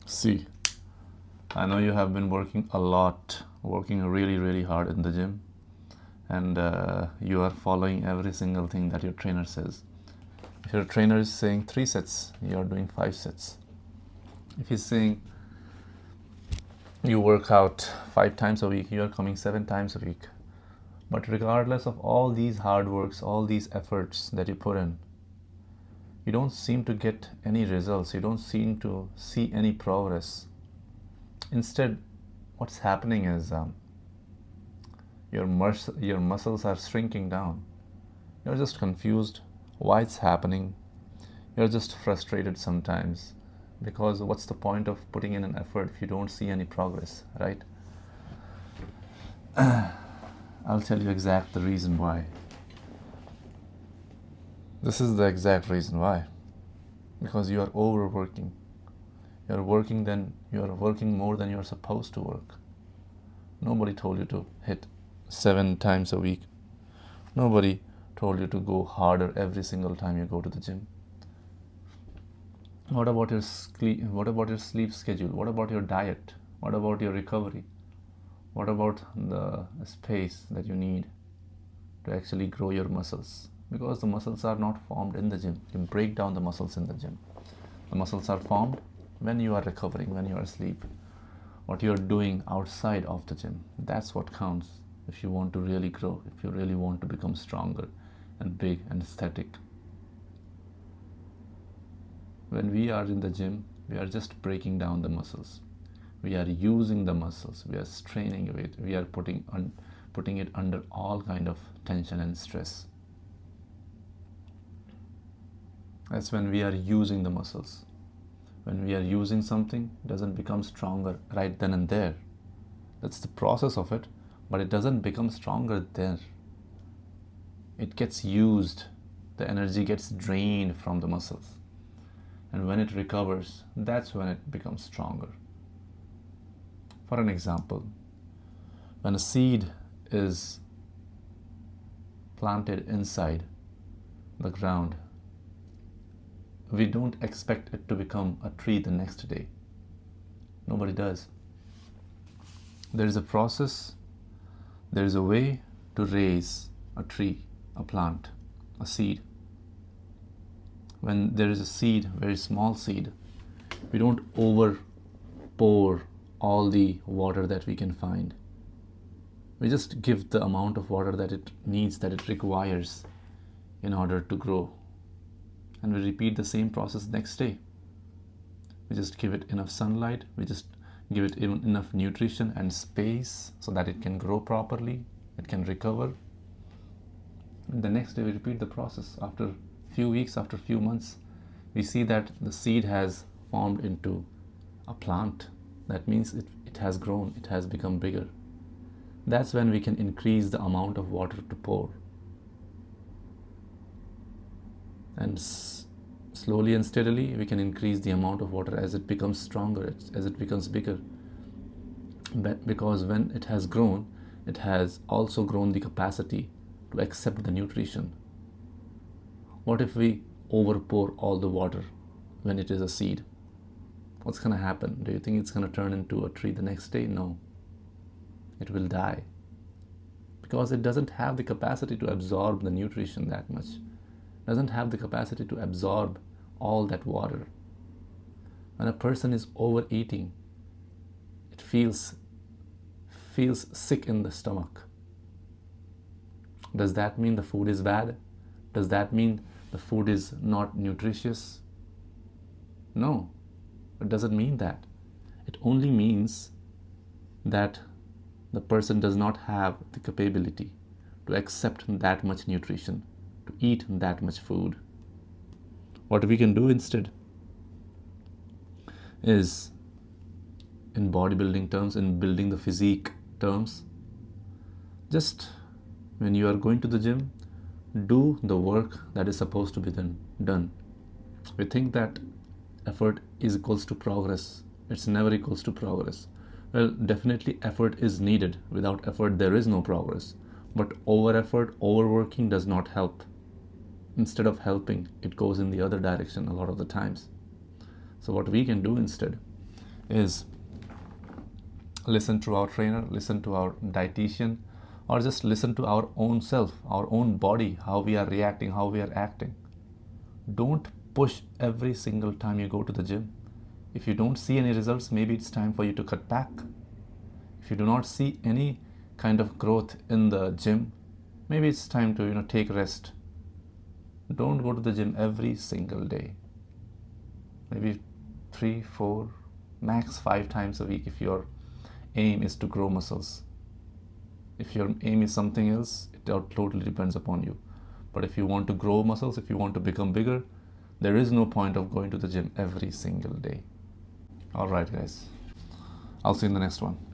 See, I know you have been working a lot, working really, really hard in the gym, and you are following every single thing that your trainer says. If your trainer is saying 3 sets, you are doing 5 sets. If he's saying you work out 5 times a week, you are coming 7 times a week. But regardless of all these hard works, all these efforts that you put in, you don't seem to get any results. You don't seem to see any progress. Instead, what's happening is your muscles are shrinking down. You're just confused why it's happening. You're just frustrated sometimes because what's the point of putting in an effort if you don't see any progress, right? I'll tell you the reason why. This is the exact reason why. Because you are overworking. You are working more than you are supposed to work. Nobody told you to hit 7 times a week. Nobody told you to go harder every single time you go to the gym. What about your sleep? What about your sleep schedule? What about your diet? What about your recovery? What about the space that you need to actually grow your muscles? Because the muscles are not formed in the gym. You break down the muscles in the gym. The muscles are formed when you are recovering, when you are asleep. What you are doing outside of the gym, that's what counts if you want to really grow, if you really want to become stronger and big and aesthetic. When we are in the gym, we are just breaking down the muscles. We are using the muscles. We are straining it. We are putting it under all kind of tension and stress. That's when we are using the muscles. When we are using something, it doesn't become stronger right then and there. That's the process of it, but it doesn't become stronger there. It gets used. The energy gets drained from the muscles. And when it recovers, that's when it becomes stronger. For an example, when a seed is planted inside the ground, we don't expect it to become a tree the next day. Nobody does. There is a process, there is a way to raise a tree, a plant, a seed. When there is a seed, very small seed, we don't over pour all the water that we can find. We just give the amount of water that it needs, that it requires in order to grow. And we repeat the same process next day. We just give it enough sunlight, we just give it enough nutrition and space so that it can grow properly, it can recover. And the next day we repeat the process. After few weeks, after few months, we see that the seed has formed into a plant. That means it has grown, it has become bigger. That's when we can increase the amount of water to pour. And slowly and steadily we can increase the amount of water as it becomes stronger, as it becomes bigger. Because when it has grown, it has also grown the capacity to accept the nutrition. What if we overpour all the water when it is a seed? What's going to happen? Do you think it's going to turn into a tree the next day? No. It will die. Because it doesn't have the capacity to absorb the nutrition that much. It doesn't have the capacity to absorb all that water. When a person is overeating, it feels sick in the stomach. Does that mean the food is bad? Does that mean the food is not nutritious? No, it doesn't mean that. It only means that the person does not have the capability to accept that much nutrition, to eat that much food. What we can do instead is, in bodybuilding terms, in building the physique terms, just when you are going to the gym, do the work that is supposed to be done. We think that effort is equals to progress. It's never equals to progress. Well, definitely effort is needed. Without effort, there is no progress. But over effort, overworking does not help. Instead of helping, it goes in the other direction a lot of the times. So what we can do instead is listen to our trainer, listen to our dietitian, or just listen to our own self, our own body, how we are reacting, how we are acting. Don't push every single time you go to the gym. If you don't see any results, maybe it's time for you to cut back. If you do not see any kind of growth in the gym, maybe it's time to take rest. Don't go to the gym every single day. Maybe 3, 4, max 5 times a week if your aim is to grow muscles. If your aim is something else, it totally depends upon you. But if you want to grow muscles, if you want to become bigger, there is no point of going to the gym every single day. All right, guys. I'll see you in the next one.